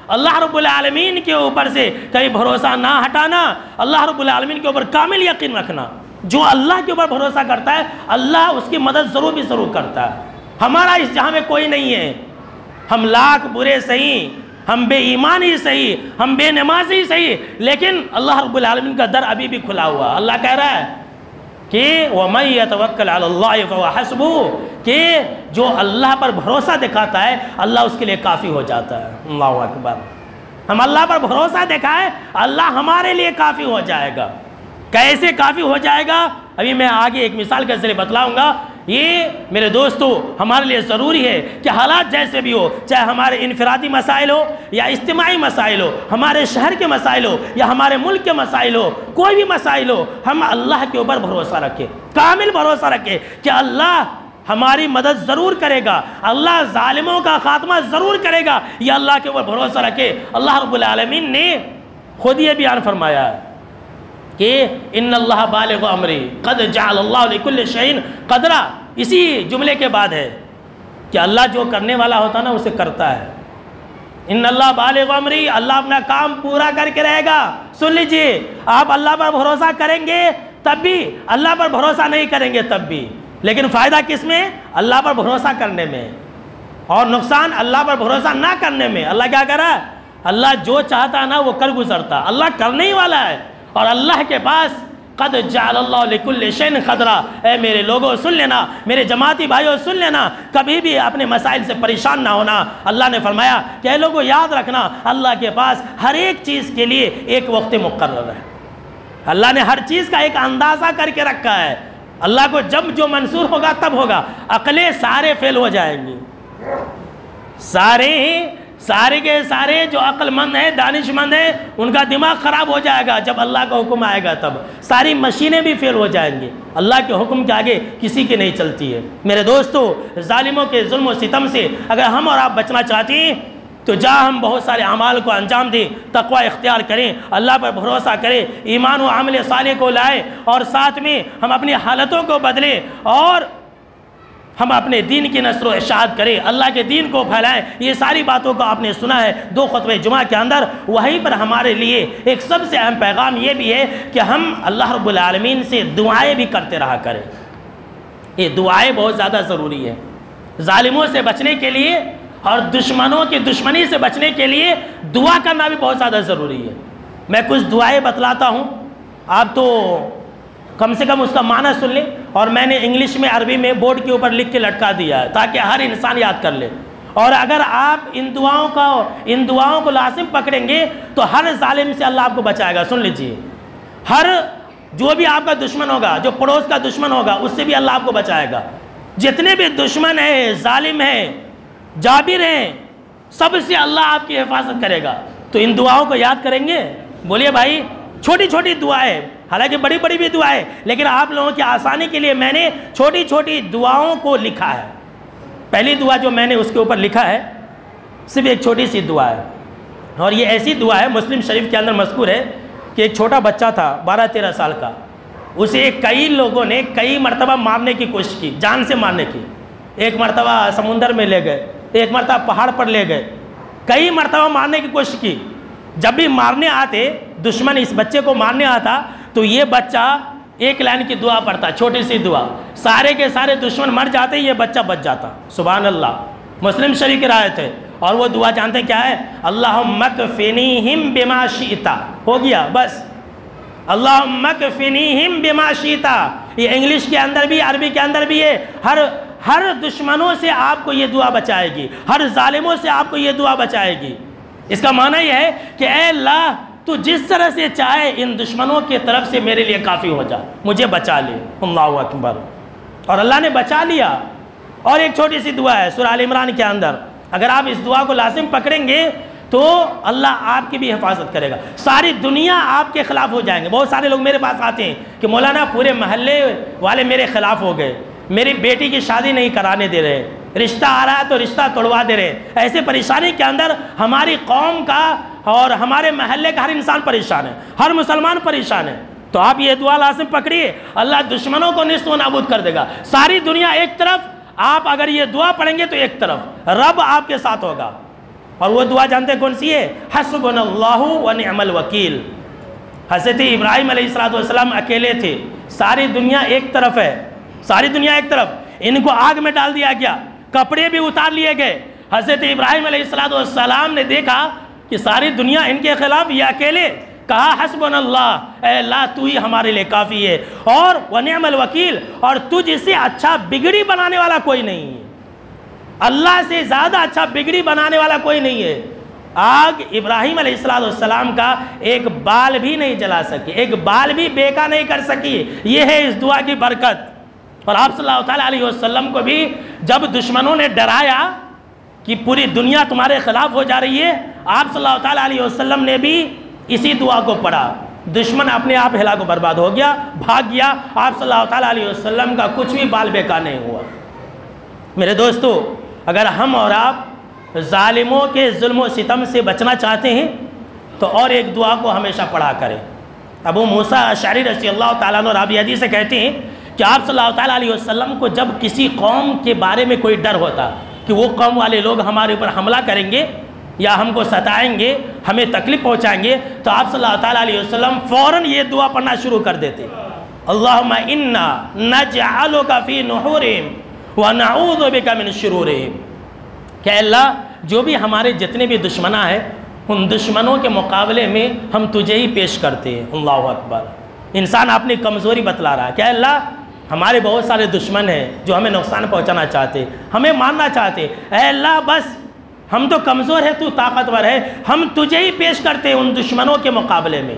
اللہ رب العالمین کے اوپر سے کبھی بھروسہ نہ ہٹانا، اللہ رب العالمین کے اوپر کامل یقین رکھنا۔ جو اللہ کے اوپر بھروسہ کرتا ہے اللہ اس کی مدد ضرور کرتا ہے۔ ہمارا اس جہاں میں کوئی نہیں ہے، ہم لاکھ برے صحیح، ہم بے ایمان ہی صحیح، ہم بے نماز ہی صحیح، لیکن اللہ رب العالمین کا در ابھی بھی کھلا ہوا۔ اللہ کہہ رہا ہے کہ وَمَن يَتَوَكَّلْ عَلَى اللَّهِ فَهُوَ حَسْبُهُ، کہ جو اللہ پر بھروسہ دکھاتا ہے اللہ اس کے لیے کافی ہو جاتا ہے۔ اللہ اکبر، ہم اللہ پر بھروسہ دکھائیں اللہ ہمارے لیے کافی ہو جائے گا۔ کیسے کافی ہو جائے گا ابھی میں آگے ایک مثال کے ذریعے بتلاؤں گا۔ یہ میرے دوستو ہمارے لیے ضروری ہے کہ حالات جیسے بھی ہو، چاہے ہمارے انفرادی مسائل ہو یا اجتماعی مسائل ہو، ہمارے شہر کے مسائل ہو یا ہمارے ملک کے مسائل ہو، کوئی بھی مسائل ہو، ہم اللہ کے اوپر بھروسہ رکھیں، کامل بھروسہ رکھیں کہ اللہ ہماری مدد ضرور کرے گا، اللہ ظالموں کا خاتمہ ضرور کرے گا، یہ اللہ کے اوپر بھروسہ رکھے۔ اللہ رب العالمین نے خود یہ بیان فرمایا ہے کہ ان اللہ بالغ امری قد جعل اللہ لکل شیء قدرا، اسی جملے کے بعد ہے کہ اللہ جو کرنے والا ہوتا نا اسے کرتا ہے۔ ان اللہ بالغ امری، اللہ اپنا کام پورا کر کے رہے گا۔ سن لیجئے، آپ اللہ پر بھروسہ کریں گے تب بھی، اللہ پر بھروسہ نہیں کریں گے تب بھی، لیکن فائدہ کس میں؟ اللہ پر بھروسہ کرنے میں، اور نقصان اللہ پر بھروسہ نہ کرنے میں۔ اللہ کیا کر رہا ہے؟ اللہ جو چاہتا نا وہ کر گزرتا، اللہ کرنے ہی والا ہے۔ اور اللہ کے پاس قد جعل اللہ لکل شیء قدرا، اے میرے لوگوں سن لینا، میرے جماعتی بھائیوں سن لینا، کبھی بھی اپنے مسائل سے پریشان نہ ہونا۔ اللہ نے فرمایا کہ اے لوگوں یاد رکھنا اللہ کے پاس ہر ایک چیز کے لیے ایک وقت مقرر ہے۔ اللہ نے ہر چیز کا ایک اندازہ کر کے رکھا ہے، اللہ کو جب جو منظور ہوگا تب ہوگا۔ عقلیں سارے فیل ہو جائیں گی، سارے کے سارے جو عقل مند ہیں، دانش مند ہیں، ان کا دماغ خراب ہو جائے گا جب اللہ کا حکم آئے گا تب۔ ساری مشینیں بھی فیل ہو جائیں گی، اللہ کے حکم کے آگے کسی کی نہیں چلتی ہے۔ میرے دوستو، ظالموں کے ظلم و ستم سے اگر ہم اور آپ بچنا چاہتے ہیں تو جہاں ہم بہت سارے اعمال کو انجام دیں، تقوی اختیار کریں، اللہ پر بھروسہ کریں، ایمان و عمل صالح کو لائیں، اور ساتھ میں ہم اپنی حالتوں کو بدلیں اور ہم اپنے دین کی نشر و اشاعت کریں، اللہ کے دین کو پھیلائیں۔ یہ ساری باتوں کو آپ نے سنا ہے 2 خطبہ جمعہ کے اندر۔ وہیں پر ہمارے لیے ایک سب سے اہم پیغام یہ بھی ہے کہ ہم اللہ رب العالمین سے دعائیں بھی کرتے رہا کریں۔ یہ دعائیں بہت زیادہ ضروری ہے ظالموں سے بچنے کے لیے، اور دشمنوں کی دشمنی سے بچنے کے لیے دعا کرنا بھی بہت زیادہ ضروری ہے۔ میں کچھ دعائیں بتلاتا ہوں، آپ تو کم سے کم اس کا معنی سن لیں، اور میں نے انگلش میں عربی میں بورڈ کے اوپر لکھ کے لٹکا دیا ہے تاکہ ہر انسان یاد کر لے۔ اور اگر آپ ان دعاؤں کو لازم پکڑیں گے تو ہر ظالم سے اللہ آپ کو بچائے گا۔ سن لیجئے، ہر جو بھی آپ کا دشمن ہوگا، جو پڑوس کا دشمن ہوگا، اس سے بھی اللہ آپ کو بچائے گا۔ جتنے بھی دشمن ہیں، ظالم ہیں، جابر ہیں، سب سے اللہ آپ کی حفاظت کرے گا۔ تو ان دعاؤں کو یاد کریں گے؟ بولیے بھائی، چھوٹی چھوٹی دعائیں، حالانکہ بڑی بڑی بھی دعائیں، لیکن آپ لوگوں کی آسانی کے لیے میں نے چھوٹی چھوٹی دعاؤں کو لکھا ہے۔ پہلی دعا جو میں نے اس کے اوپر لکھا ہے صرف ایک چھوٹی سی دعا ہے، اور یہ ایسی دعا ہے، مسلم شریف کے اندر مذکور ہے کہ ایک چھوٹا بچہ تھا 12-13 سال کا، اسے کئی لوگوں نے کئی مرتبہ مارنے کی کوشش کی، جان سے مارنے کی۔ ایک مرتبہ سمندر میں لے گئے، ایک مرتبہ پہاڑ پر لے گئے، کئی مرتبہ مارنے کی کوشش کی۔ جب بھی مارنے آتے، دشمن اس بچے کو مارنے آتا تو یہ بچہ ایک لائن کی دعا پڑھتا، چھوٹی سی دعا، سارے کے سارے دشمن مر جاتے، یہ بچہ بچ جاتا۔ سبحان اللہ، مسلم شریف کی روایت ہے۔ اور وہ دعا جانتے ہیں کیا ہے؟ اللہم اکفنیہم بما شئت، ہو گیا بس، اللہم اکفنیہم بما شئت۔ یہ انگلش کے اندر بھی، عربی کے اندر بھی ہے۔ ہر دشمنوں سے آپ کو یہ دعا بچائے گی، ہر ظالموں سے آپ کو یہ دعا بچائے گی۔ اس کا معنی یہ ہے کہ اے اللہ، تو جس طرح سے چاہے ان دشمنوں کی طرف سے میرے لیے کافی ہو جا، مجھے بچا لے۔ اللہ اکبر، اور اللہ نے بچا لیا۔ اور ایک چھوٹی سی دعا ہے سورہ آل عمران کے اندر، اگر آپ اس دعا کو لازم پکڑیں گے تو اللہ آپ کی بھی حفاظت کرے گا۔ ساری دنیا آپ کے خلاف ہو جائیں گے۔ بہت سارے لوگ میرے پاس آتے ہیں کہ مولانا پورے محلے والے میرے خلاف ہو گئے، میری بیٹی کی شادی نہیں کرانے دے رہے، رشتہ آ رہا ہے تو رشتہ توڑوا دے رہے۔ ایسے پریشانی کے اندر ہماری قوم کا اور ہمارے محلے کا ہر انسان پریشان ہے، ہر مسلمان پریشان ہے۔ تو آپ یہ دعا لازم پکڑیے، اللہ دشمنوں کو نیست و نابود کر دے گا. ساری دنیا ایک طرف، آپ اگر یہ دعا پڑھیں گے تو ایک طرف رب آپ کے ساتھ ہوگا. اور وہ دعا جانتے کون سی ہے؟ حسبنا اللہ و نعم الوکیل. حضرت ابراہیم علیہ السلام اکیلے تھے، ساری دنیا ایک طرف ہے، ساری دنیا ایک طرف. ان کو آگ میں ڈال دیا گیا، کپڑے بھی اتار لیے گئے. حضرت ابراہیم علیہ السلام نے دیکھا کہ ساری دنیا ان کے خلاف، یہ اکیلے. کہا حسبنا اللہ، اے اللہ تو ہی ہمارے لئے کافی ہے، اور ونعم الوکیل، اور تجھ سے اچھا بگڑی بنانے والا کوئی نہیں ہے. اللہ سے زیادہ اچھا بگڑی بنانے والا کوئی نہیں ہے. آگ ابراہیم علیہ السلام کا ایک بال بھی نہیں جلا سکی، ایک بال بھی بیکا نہیں کر سکی. یہ ہے اس دعا کی برکت. اور آپ صلی اللہ علیہ وسلم کو بھی جب دشمنوں نے ڈرایا کہ پوری دنیا تمہارے خلاف ہو جا رہی ہے، آپ صلی اللہ علیہ وسلم نے بھی اسی دعا کو پڑھا. دشمن اپنے آپ ہلاک و برباد ہو گیا، بھاگ گیا. آپ صلی اللہ علیہ وسلم کا کچھ بھی بال بیکار نہیں ہوا. میرے دوستو، اگر ہم اور آپ ظالموں کے ظلم و ستم سے بچنا چاہتے ہیں تو اور ایک دعا کو ہمیشہ پڑھا کریں. ابو موسیٰ اشعری رضی اللہ تعالیٰ عنہ راوی حدیث سے کہتے ہیں کہ آپ صلی اللہ علیہ وسلم کو جب کسی قوم کے بارے میں کوئی ڈر ہوتا کہ وہ قوم والے لوگ ہمارے اوپر حملہ کریں گے یا ہم کو ستائیں گے، ہمیں تکلیف پہنچائیں گے، تو آپ صلی اللہ علیہ وسلم فوراً یہ دعا پڑھنا شروع کر دیتے. اللہم انا نجعلک فی نحورہم ونعوذ بک من شرورہم. کہ اللہ جو بھی ہمارے جتنے بھی دشمناں ہیں، ان دشمنوں کے مقابلے میں ہم تجھے ہی پیش کرتے ہیں. اللہ اکبر. انسان اپنی کمزوری بتلا رہا ہے کہ اللہ ہمارے بہت سارے دشمن ہیں جو ہمیں نقصان پہنچانا چاہتے، ہمیں مارنا چاہتے. اے اللہ بس ہم تو کمزور ہے، تو طاقتور ہے، ہم تجھے ہی پیش کرتے ہیں ان دشمنوں کے مقابلے میں.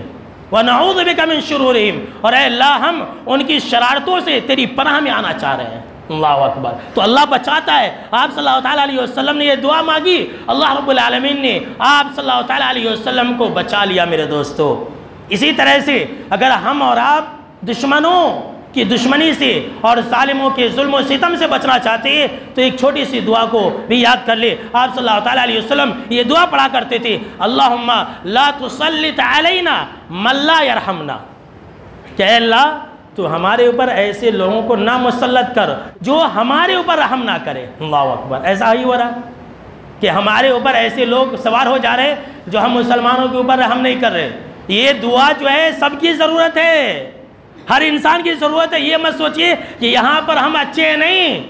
وَنَعُوذُ بِكَ مِن شُرُورِهِمْ. اور اے اللہ ہم ان کی شرارتوں سے تیری پناہ میں آنا چاہ رہے ہیں. اللہ اکبر. تو اللہ بچاتا ہے. آپ صلی اللہ علیہ وسلم نے یہ دعا مانگی، اللہ رب العالمین نے آپ صلی اللہ علیہ وسلم کو بچا لیا. میرے دوستو، اسی طرح سے اگر ہم اور آپ دشمنوں کی دشمنی سے اور ظالموں کے ظلم و ستم سے بچنا چاہتے ہیں تو ایک چھوٹی سی دعا کو بھی یاد کر لے. آپ صلی اللہ علیہ وسلم یہ دعا پڑھا کرتے تھے، اللہم لا تسلط علینا من لا یرحمنا. کہ اے اللہ تو ہمارے اوپر ایسے لوگوں کو نہ مسلط کر جو ہمارے اوپر رحم نہ کرے. اللہ اکبر. ایسا ہی ہو رہا کہ ہمارے اوپر ایسے لوگ سوار ہو جا رہے جو ہم مسلمانوں کے اوپر رحم نہیں کر رہے. یہ دعا جو ہے سب کی ضرورت ہے، ہر انسان کی ضرورت ہے. یہ مت سوچئے کہ یہاں پر ہم اچھے ہیں، نہیں.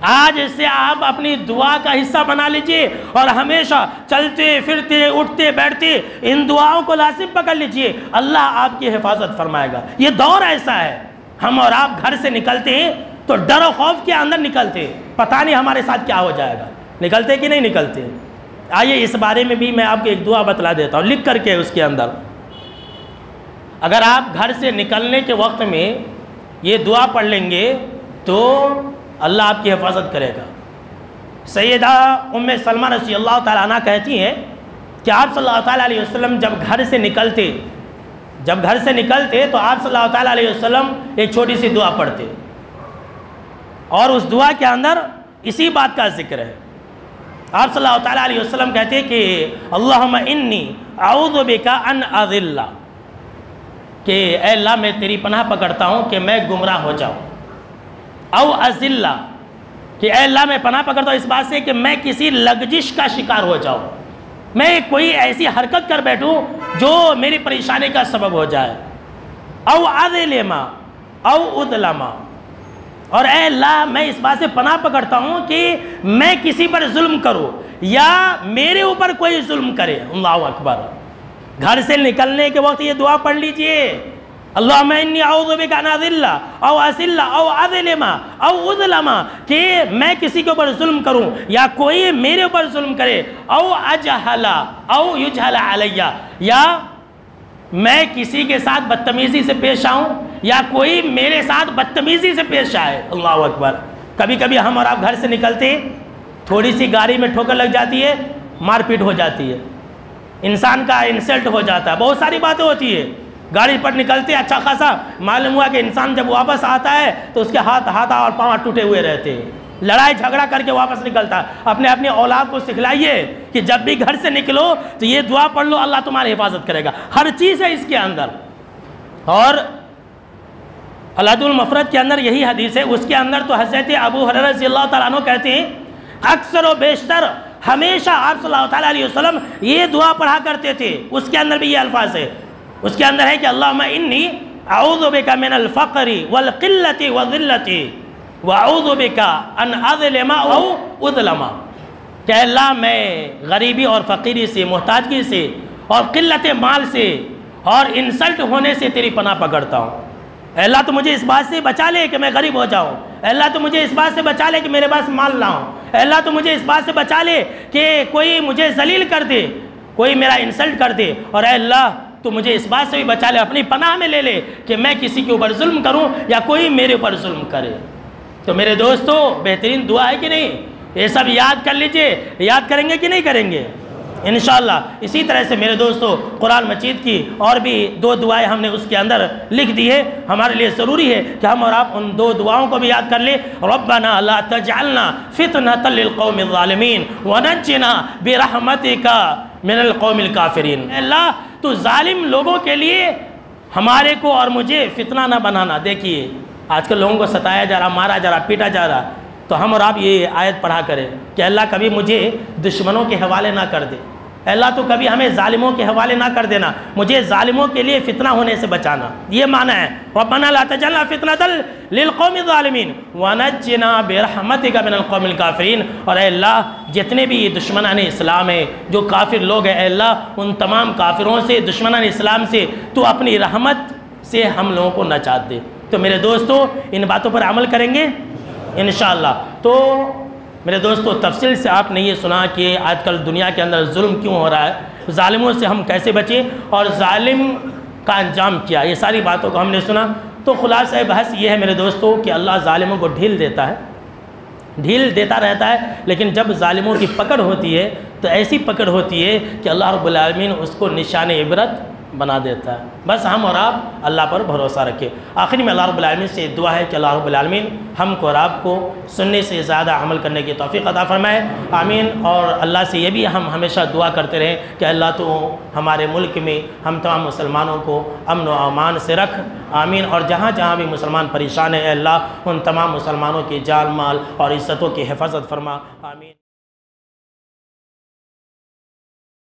آج اس سے آپ اپنی دعا کا حصہ بنا لیجئے اور ہمیشہ چلتے پھرتے اٹھتے بیٹھتے ان دعاؤں کو لازم پکڑ لیجئے. اللہ آپ کی حفاظت فرمائے گا. یہ دور ایسا ہے، ہم اور آپ گھر سے نکلتے ہیں تو ڈر و خوف کے اندر نکلتے، پتہ نہیں ہمارے ساتھ کیا ہو جائے گا. نکلتے کہ نہیں نکلتے؟ آئیے اس بارے میں بھی میں آپ کو ایک دعا بتلا دیتا ہوں لکھ کر کے. اس کے اندر اگر آپ گھر سے نکلنے کے وقت میں یہ دعا پڑھ لیں گے تو اللہ آپ کی حفاظت کرے گا. سیدہ ام سلمہ رضی اللہ تعالیٰ عنہ کہتی ہیں کہ آپ صلی اللہ علیہ وسلم جب گھر سے نکلتے تو آپ صلی اللہ علیہ وسلم ایک چھوٹی سی دعا پڑھتے، اور اس دعا کے اندر اسی بات کا ذکر ہے. آپ صلی اللہ علیہ وسلم کہتے کہ اللہم انی اعوذ بک ان اضل. کہ اے اللہ میں تیری پناہ پکڑتا ہوں کہ میں گمراہ ہو جاؤں. او ازل. کہ اے اللہ میں پناہ پکڑتا ہوں اس بات سے کہ میں کسی لغزش کا شکار ہو جاؤں، میں کوئی ایسی حرکت کر بیٹھوں جو میری پریشانی کا سبب ہو جائے. او اظلم او اظلم. اور اے اللہ میں اس بات سے پناہ پکڑتا ہوں کہ میں کسی پر ظلم کروں یا میرے اوپر کوئی ظلم کرے. اللہ اکبر. گھر سے نکلنے کے وقت یہ دعا پڑھ لیجئے، اللہم انی اعوذ بک ان اضل او اضل او اظلم او اظلم. کہ میں کسی کے اوپر ظلم کروں یا کوئی میرے اوپر ظلم کرے. او اجہل او یجہل علی. یا میں کسی کے ساتھ بدتمیزی سے پیش آؤں یا کوئی میرے ساتھ بدتمیزی سے پیش آئے. اللہ اکبر. کبھی کبھی ہم اور آپ گھر سے نکلتے، تھوڑی سی گاڑی میں ٹھوکر لگ جاتی ہے، مار پیٹ ہو جاتی ہے، انسان کا انسلٹ ہو جاتا ہے، بہت ساری باتیں ہوتی ہے. گاڑی پر نکلتے اچھا خاصا، معلوم ہوا کہ انسان جب واپس آتا ہے تو اس کے ہاتھ اور پاؤں ٹوٹے ہوئے رہتے ہیں، لڑائی جھگڑا کر کے واپس نکلتا ہے. اپنے اولاد کو سکھلائیے کہ جب بھی گھر سے نکلو تو یہ دعا پڑھ لو، اللہ تمہاری حفاظت کرے گا. ہر چیز ہے اس کے اندر. اور العدل المفرد کے اندر یہی حدیث ہے، اس کے اندر تو حضرت ابو ہریرہ رضی اللہ تعالیٰ عنہ کہتے ہیں اکثر و بیشتر ہمیشہ آپ صلی اللہ تعالیٰ علیہ وسلم یہ دعا پڑھا کرتے تھے، اس کے اندر بھی یہ الفاظ ہے، اس کے اندر ہے کہ اللہم انی اعوذ بک من الفقر والقلت والذلت واعوذ بک ان اظلم او اظلم، کہ اللہ میں غریبی اور فقیری سے، محتاجگی سے اور قلت مال سے اور انسلٹ ہونے سے تیری پناہ پکڑتا ہوں۔ اے اللہ تو مجھے اس بات سے بچا لے کہ میں غریب ہو جاؤں، اے اللہ تو مجھے اس بات سے بچا لے کہ میرے پاس مال نہ ہو، اے اللہ تو مجھے اس بات سے بچا لے کہ کوئی مجھے ذلیل کر دے، کوئی میرا انسلٹ کر دے، اور اے اللہ تو مجھے اس بات سے بھی بچا لے، اپنی پناہ میں لے لے کہ میں کسی کے اوپر ظلم کروں یا کوئی میرے اوپر ظلم کرے۔ تو میرے دوستو بہترین دعا ہے کہ نہیں؟ یہ سب یاد کر لیجئے، یاد کریں گے کہ نہیں کریں گے انشاءاللہ۔ اسی طرح سے میرے دوستو قرآن مجید کی اور بھی 2 دعائیں ہم نے اس کے اندر لکھ دی ہے، ہمارے لیے ضروری ہے کہ ہم اور آپ ان 2 دعاؤں کو بھی یاد کر لیں۔ ربنا لا تجعلنا فتنة للقوم الظالمین ونجنا برحمتک من القوم الکافرین، اے اللہ تو ظالم لوگوں کے لیے ہمارے کو اور مجھے فتنہ نہ بنانا۔ دیکھیے آج کل لوگوں کو ستایا جا رہا، مارا جا رہا، پیٹا جا رہا، تو ہم اور آپ یہ آیت پڑھا کریں کہ اللہ کبھی مجھے دشمنوں کے حوالے نہ کر دے، اے اللہ تو کبھی ہمیں ظالموں کے حوالے نہ کر دینا، مجھے ظالموں کے لیے فتنہ ہونے سے بچانا، یہ معنی ہے ربنا لا تجعلنا فتنة للقوم الظالمین ونجنا برحمتک من القوم الکافرین، اور اے اللہ جتنے بھی دشمنان اسلام ہیں، جو کافر لوگ ہیں، اے اللہ ان تمام کافروں سے، دشمنان اسلام سے تو اپنی رحمت سے ہم لوگوں کو نجات دے۔ تو میرے دوستو ان باتوں پر عمل کریں گے انشاءاللہ۔ تو میرے دوستو تفصیل سے آپ نے یہ سنا کہ آج کل دنیا کے اندر ظلم کیوں ہو رہا ہے، ظالموں سے ہم کیسے بچیں اور ظالم کا انجام کیا، یہ ساری باتوں کو ہم نے سنا۔ تو خلاصہ بحث یہ ہے میرے دوستو کہ اللہ ظالموں کو ڈھیل دیتا ہے، ڈھیل دیتا رہتا ہے، لیکن جب ظالموں کی پکڑ ہوتی ہے تو ایسی پکڑ ہوتی ہے کہ اللہ رب العالمین اس کو نشان عبرت بنا دیتا ہے۔ بس ہم اور آپ اللہ پر بھروسہ رکھیں۔ آخری میں اللہ رب العالمین سے دعا ہے کہ اللہ رب العالمین ہم کو اور آپ کو سننے سے زیادہ عمل کرنے کی توفیق عطا فرمائے، آمین۔ اور اللہ سے یہ بھی ہم ہمیشہ دعا کرتے رہیں کہ اللہ تو ہمارے ملک میں ہم تمام مسلمانوں کو امن و امان سے رکھ، آمین۔ اور جہاں جہاں بھی مسلمان پریشان ہیں، اے اللہ ان تمام مسلمانوں کی جان مال اور عزتوں کی حفاظت فرما، آمین۔